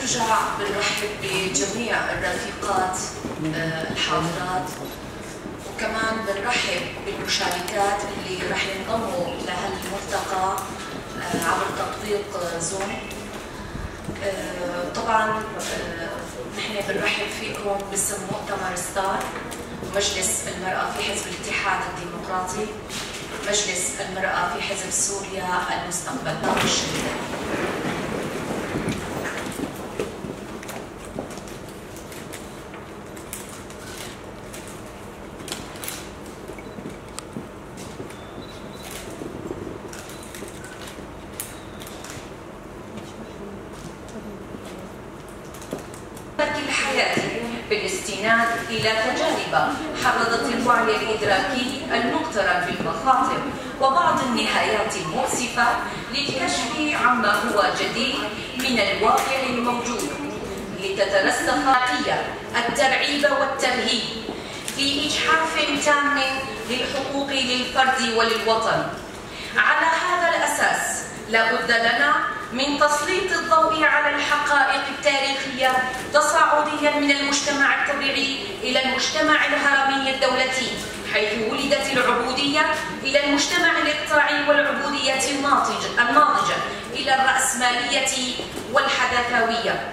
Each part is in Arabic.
نرجع بنرحب بجميع الرفيقات الحاضرات، وكمان بنرحب بالمشاركات اللي رح ينضموا لهالملتقى عبر تطبيق زوم. طبعا نحن بنرحب فيكم باسم مؤتمر ستار، مجلس المرأة في حزب الاتحاد الديمقراطي، مجلس المرأة في حزب سوريا المستقبل. ناظر الشهيدة. حياتي بالاستناد إلى تجارب حرضت الوعي الإدراكي المقترن بالمخاطر وبعض النهايات المؤسفة للكشف عما هو جديد من الواقع الموجود، لتترسخ الترعيب والترهيب في إجحاف تام للحقوق للفرد وللوطن. على هذا الأساس لا بد لنا من تسليط الضوء على الحقائق التاريخية تصاعديا من المجتمع الطبيعي إلى المجتمع الهرمي الدولتي، حيث ولدت العبودية، إلى المجتمع الإقطاعي والعبودية الناضجة إلى الرأسمالية والحداثوية.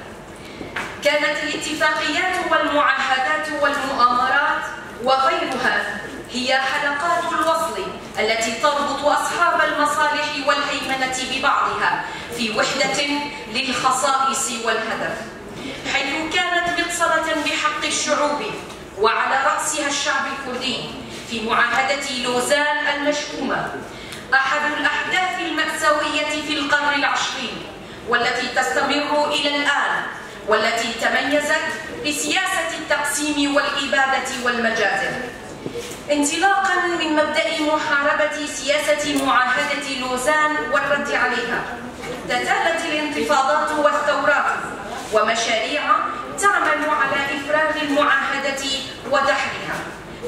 كانت الاتفاقيات والمعاهدات والمؤامرات وغيرها هي حلقات الوصل التي تربط أصحاب المصالح والهيمنة ببعضها في وحدة للخصائص والهدف، حيث كانت مقصلة بحق الشعوب وعلى رأسها الشعب الكردي في معاهدة لوزان المشؤومة، أحد الأحداث المأساوية في القرن العشرين والتي تستمر إلى الآن، والتي تميزت بسياسة التقسيم والإبادة والمجازر. انطلاقا من مبدأ محاربة سياسة معاهدة لوزان والرد عليها، تتالت الانتفاضات والثورات ومشاريع تعمل على إفراغ المعاهدة ودحرها،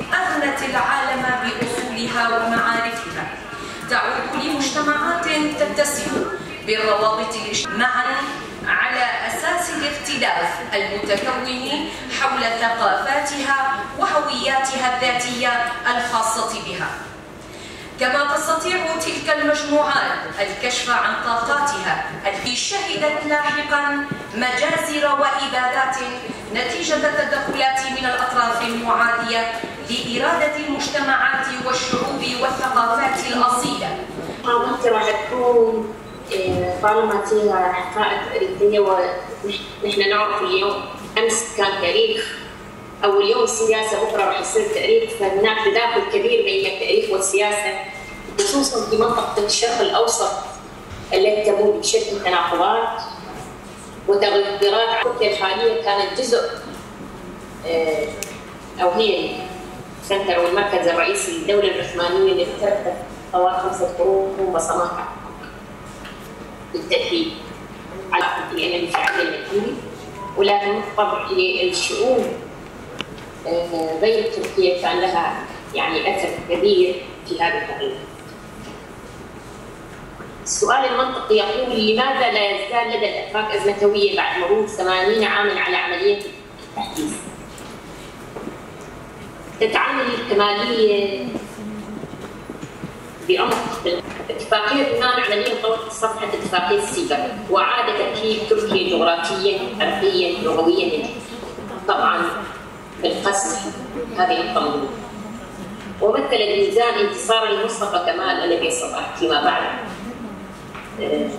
أغنت العالم بأصولها ومعارفها، تعود لمجتمعات تتسم بالروابط الاجتماعية على أساس الاختلاف المتكون حول ثقافاتها وهوياتها الذاتية الخاصة بها. كما تستطيع تلك المجموعات الكشف عن طاقاتها التي شهدت لاحقا مجازر وإبادات نتيجة تدخلات من الأطراف المعادية لإرادة المجتمعات والشعوب والثقافات الأصيلة. راح تكون طالما فيها حقائق تاريخية، ونحن نعرف اليوم أمس كان تاريخ أو اليوم السياسة، بكرة راح يصير تاريخ، فهناك تداخل كبير بين التاريخ والسياسة، خصوصا في منطقة الشرق الأوسط التي تمر بشكل تناقضات وتغيرات. تركيا الحالية كانت جزء أو هي سنتر أو المركز الرئيسي للدولة العثمانية اللي امتلكت طوال 5 قرون بصماتها بالتأكيد على الدي في عهد المديني، ولكن بالطبع للشؤون غير تركيا كان لها يعني أثر كبير في هذا التغيير. السؤال المنطقي يقول: لماذا لا يزال لدى الأتراك أزمة هوية بعد مرور 80 عاماً على عملية التحديث؟ تتعامل الكمالية بعمق. اتفاقية لبنان عمليا طورت صفحة اتفاقية سيبر وأعاد تركيب تركيا جغرافيا، عرقيا، لغويا، طبعا بالقسم هذه القانون. ومثل الميزان انتصار لمصطفى كمال الذي صبح فيما بعد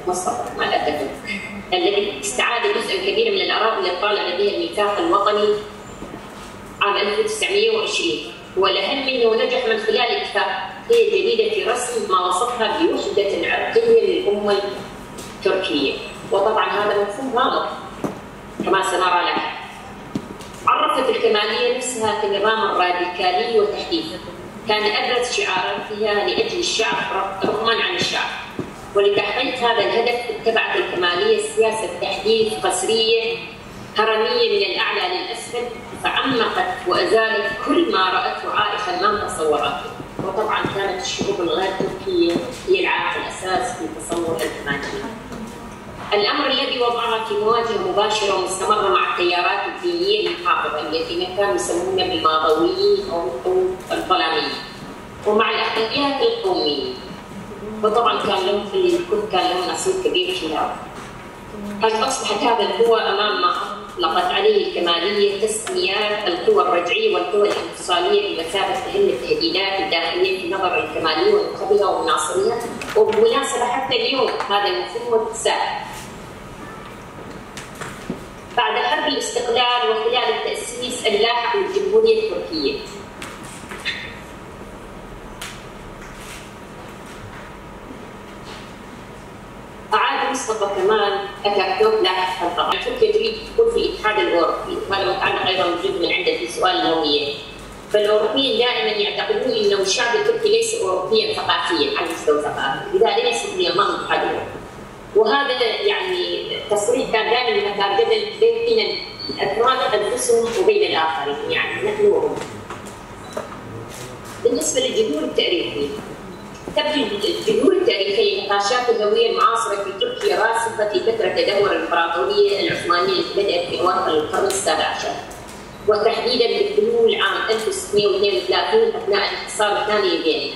مصطفى كمال أتاتورك، الذي استعاد جزءا كبيرا من الأراضي التي طال لديها الميثاق الوطني عام 1920، والأهم أنه نجح من خلال اتفاقية جديدة في رسم ما وصفها بوحدة عرقية للأمة التركية، وطبعا هذا مفهوم غامض كما سنرى لاحقا. عرفت الكمالية نفسها كنظام الراديكالي والتحديث، كان أبرز شعاراتها لأجل الشعب رغما عن الشعب، ولتحقيق هذا الهدف اتبعت الكمالية سياسة تحديث قسرية هرمية من الأعلى للأسفل، فعمقت وأزالت كل ما رأته عائقا ما تصورته. وطبعا كانت الشعوب الغير تركية هي العائق الأساس في تصور الكمالية. الأمر الذي وضعها في مواجهة مباشرة ومستمرة مع التيارات الدينية المحافظة الذين كانوا يسمون بالماضويين أو الظلاميين، ومع الأقليات القومية، وطبعا كان لهم نصيب كبير في هذا. قد أصبحت هذا القوى أمام ما أطلقت عليه الكمالية تسميات القوى الرجعية والقوى الانفصالية بمثابة أهم التهديدات الداخلية في نظر الكمالية ونخبها ومناصريها، وبالمناسبة حتى اليوم هذا المفهوم متساءل. بعد حرب الاستقلال وخلال التأسيس اللاحق للجمهورية التركية، أعاد مصطفى كمال أتاتورك لاحقا طبعا تركيا تريد تدخل في الاتحاد الأوروبي، وهذا متعلق أيضا بجزء من عنده في سؤال الهوية. فالأوروبيين دائما يعتقدون أنه الشعب التركي ليس أوروبيا ثقافيا على مستوى الثقافة، لذلك ليس بينضم الاتحاد الأوروبي. وهذا يعني تصريح كان دائما متواجدا بين الأفراد أنفسهم وبين الآخرين، يعني نحن وهم. بالنسبة للجذور التاريخية، تبدو الجذور التاريخية لنقاشات الهوية المعاصرة في تركيا راسخة في فترة تدهور الإمبراطورية العثمانية التي بدأت في أواخر القرن ال19، وتحديدا بالحلول عام 1632 أثناء الحصار الثاني لفيينا.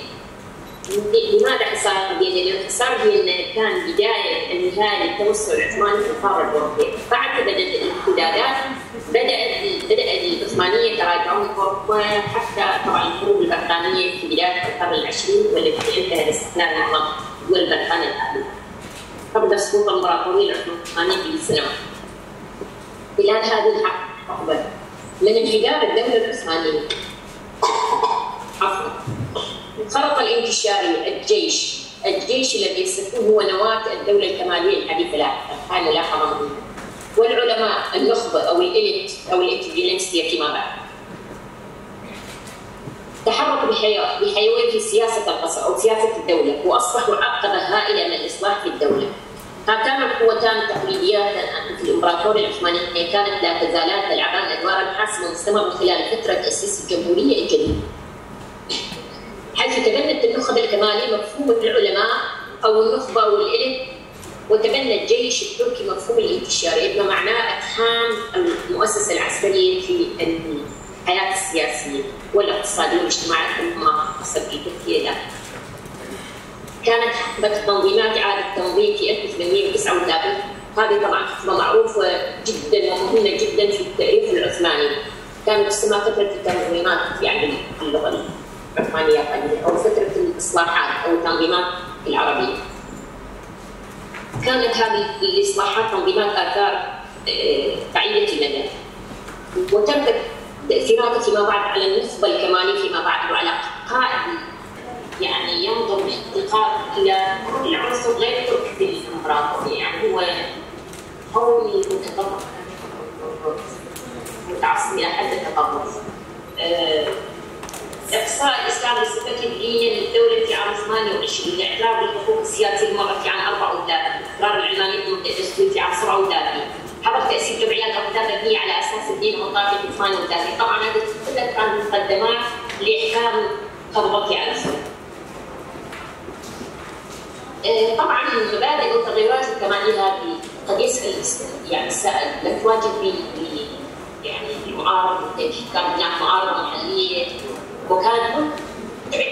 لماذا حصار فيينا؟ الحصار فيينا كان بداية النهاية للتوسع العثماني في القارة الأوروبية. بعد بدأت الامتدادات بدأ العثمانية تراجعون في أوروبا حتى طبعا الحروب البريطانية في بداية القرن العشرين والتي انتهى باستقلال معظم دول بريطانيا الحالية قبل سقوط الإمبراطورية العثمانية بسنوات. خلال هذه الحقبة من انحدار الدولة العثمانية انخرط الانتشاري الجيش الذي يصفون هو نواة الدولة الكمالية الحديثة لاحقا، هاي ملاحظة مهمة، والعلماء النخبة أو الإليت أو الانتليجنسيا فيما بعد تحركوا بحيوية في سياسة القصر أو سياسة الدولة، وأصبحوا عقبة هائلة من الإصلاح في الدولة. هاتان القوتان التقليديات في الإمبراطورية العثمانية كانت لا تزالان تلعبان أدوارا حاسمة مستمرة خلال فترة تأسيس الجمهورية الجديدة، حيث تبنت النخبة الكمالية مفهوم العلماء أو النخبة أو الإليت، وتبنى الجيش التركي مفهوم الانتشاري بما معناه إقحام المؤسسة العسكرية في الحياة السياسية والاقتصادية والاجتماعية كما حصل في تركيا ذلك. كانت حقبة التنظيمات إعادة التنظيم في 1839، هذه طبعا حقبة معروفة جدا ومهمة جدا في التاريخ العثماني، كانت تسمى فترة التنظيمات يعني باللغة العثمانية أو فترة الإصلاحات أو التنظيمات العربية. كانت هذه الإصلاحات تنظيمات آثار بعيدة المدى، وتركت تأثيراتها فيما بعد على النخبة الكمالية فيما بعد وعلى قائد يعني ينظر باحتقار إلى العنصر غير تركي في الإمبراطورية، يعني هو قومي متطرف متعصب إلى حد التطرف. إقصاء الإسلام بصفته دينيا للدولة في عام 28، الإعتراف بالحقوق السياسية مرة في عام 34، إقرار العلمانية بمبدأ الدستوري في عام 37، حظر تأسيس جمعيات أقطاب مبنية على أساس الدين والطائفة في 38. طبعا هذه كلها كانت مقدمات لإحكام قبضته على السلطة. طبعا المبادئ والتغيرات الكمالية هذه قد يسأل يعني السائل لا تواجه يعني المعارضة، كانت هناك معارضة محلية وكانت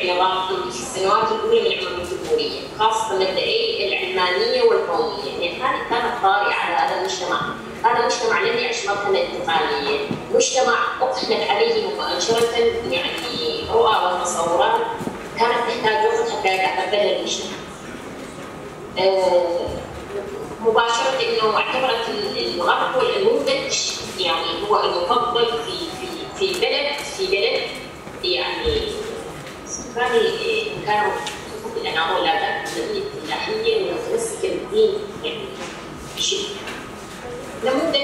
نظام في السنوات الأولى من عمر الجمهورية، خاصة مبدئي العلمانية والقومية، يعني هذه كانت طارئة على هذا المجتمع. هذا المجتمع لم يعش مرحلة انتقالية، مجتمع أقحمت عليه مباشرة يعني رؤى وتصورات كانت تحتاج وقت حتى يتقبلها المجتمع. مباشرة انه اعتبرت الغرب هو النموذج يعني هو المفضل في بلد يعني كانوا الاناضول لا تقليدية فلاحية ومتمسكة بالدين يعني بشدة. نموذج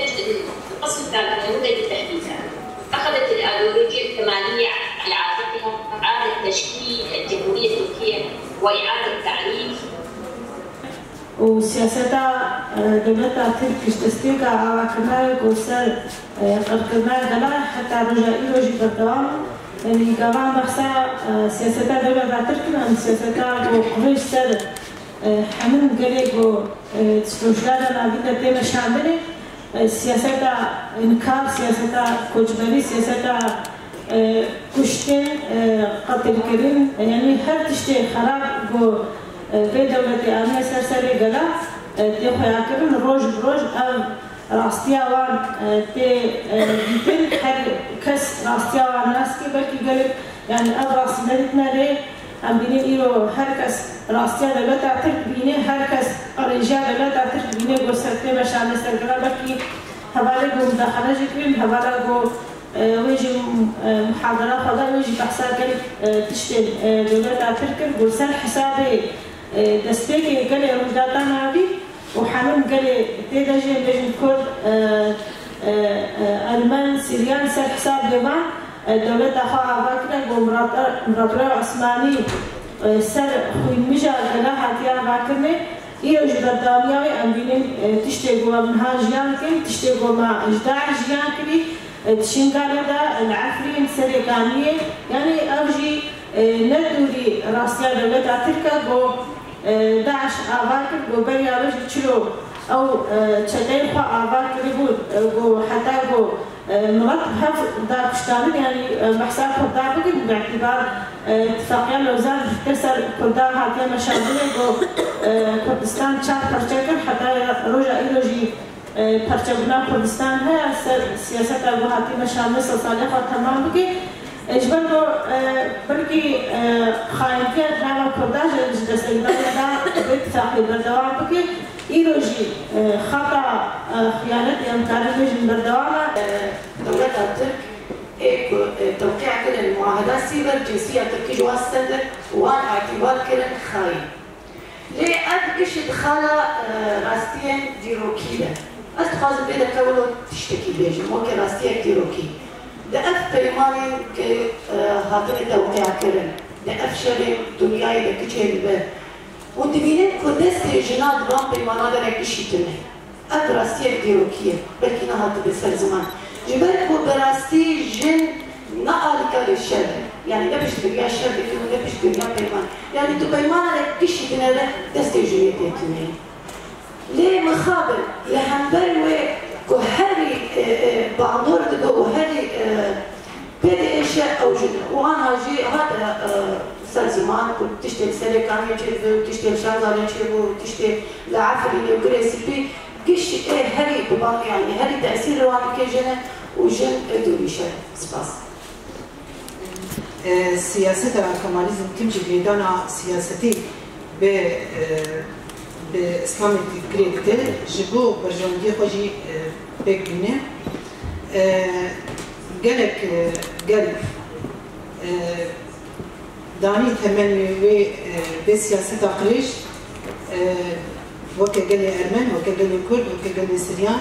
القسم الثالث نموذج التحديثات. أخذت الأيديولوجيا الكمالية على عاتقها إعادة تشكيل الجمهورية التركية وإعادة تعريف وسياستا دولتا تركيش تستيقع على كمال قوسر الكمال دلا حتى رجائي وجه الدوام يعني كمان بخسا سياستا دولتا تركيا سياستا وقفش سر حمل قليقو تستوجدنا نابينا تيما شامله سياسة إنكار سياسة كوجبري سياسة كشتين قتل كريم يعني هر تشتي خراب جو في دولة آمنة سرسري قلا تيخو ياكرن روج بروج راستيا وان تي جيتن هر كس راستيا وان ناسكي بلكي قلب يعني راس مدتنا ليه ام بینیم ایرو هر کس راستیا دولت ترک بینه هر کس رجال دولت ترک بینه گسترده بشان استقلال بکی حواله گو مداخله جکرین حواله گو ویجی محاضره خدا ویجی بحثا کل تشتل دولت ترک گوسر حساب دسته که گلی روجداتا نابی و حمل گلی تیداجی بجن کرد المان سیریان سر حساب دیوان دولت أخوها باكرة ومراطرة عثماني سر خوي مجا لها تيا باكرة إيرو جبر دامياوي أم بينين تشتغلوا منها جيانكين تشتغلوا مع إجداع جيانكري تشينكاري دا العفرين سريكانية يعني أوجي ندوري راسيا دولت أتركا جو داعش آباكر جو بريا رجل تشلو أو تشتغل خوا آباكر جو حتى جو مرات هف دار كشتامل يعني محساب كردار بقول باعتبار اتفاقية لوزان تكسر كردار هاتيا مشابهة كردستان شاب برشكل حتى رجع إيروجي برشبنا كردستان هي سياسة أبو هاتي مشابهة صالحة تمام بقي إجبارو بركي خاينتي نعمل كرداج جلسة دا باتفاقية بالدوام بقي إيروجي خطأ خيانة يمكن من الدوام دولة الترك توقيع كل المعاهدات سيبر جنسية تركية جواز سندر وان اعتبار كل خاين. ليه أدكش دخالة راستين ديروكيلة. أستخاذ بيدا كولو تشتكي بيجي ممكن راستين ديروكي. ده أف بيمانين هاتين توقيع كل ده أف شرم دنياي ده كتير به. وتبينين كودست جناد بام بيمانا ده ركشي تنه. أف راستين ديروكية بلكي نهات بسر زمان. جبرت هو براستي جن نقل كالشر يعني ده بيشتري الشر بيكون ده بيشتري بيمان يعني تو بيمان على كشي بنا ده تستجيب تاني ليه مخابر لهمبر وهري بعضور ده وهري بدي اشياء او جن وانا جي هذا سلزمان كنت تشتري سلكان يجيب تشتري شغله يجيب تشتري لعفري وكريسبي كش هري ببان يعني هري تأثير روان كجنة وجن دوريشة سباس. سياسة الكماليزم تمشي بيدانا سياستي بإسلام الجريكتر جبو برجوندي خوجي بيكبينه قالك قال داني ثمن بسياسة قريش وكجلي أرمن وكجلي كرد وكجلي سريان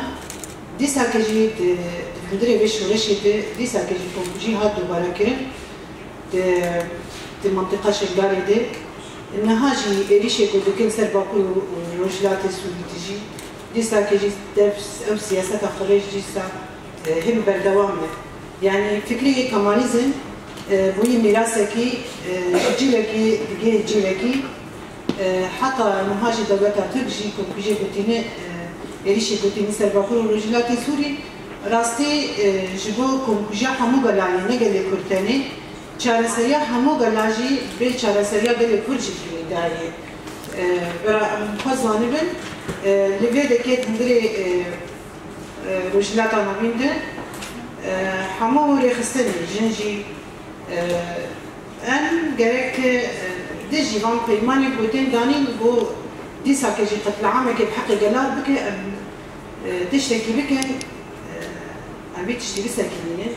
ديسا كجي تفندري بيش ورشيد ديسا كجي فوجي هاد دوباره كرن المنطقة شجاري دي إنها جي إريشة كودكين سرباكو ورجلات السوري تجي ديسا كجي درس أو سياسة خارج ديسا هم بردوامه يعني فكري كماليزم بوي ميراثكي جيلكي دقي جيلكي حتى مهاجي دولتا ترجي كم بيجي بتينه إريشة بتينه سرباكو ورجلات السوري راستي جبو كم بيجي حمو قلعي نقل كرتاني چارەسەریە هەموو گەلاژی بێ چارەسەریە گەلێ کورجی داریە خۆزوانی بن لەوێ دەکێت هەندێ ڕۆژهەڵاتە نەبیندە هەموو ڕێخستنی ژنجی ئەم گەرەک دژی وان پەیمانی گوتێن دانین بۆ دیساکەژی قەتلعامێکی بحەقی گەلار بکە تشتێکی بکەن ئەبێ تشتی بسەکینێت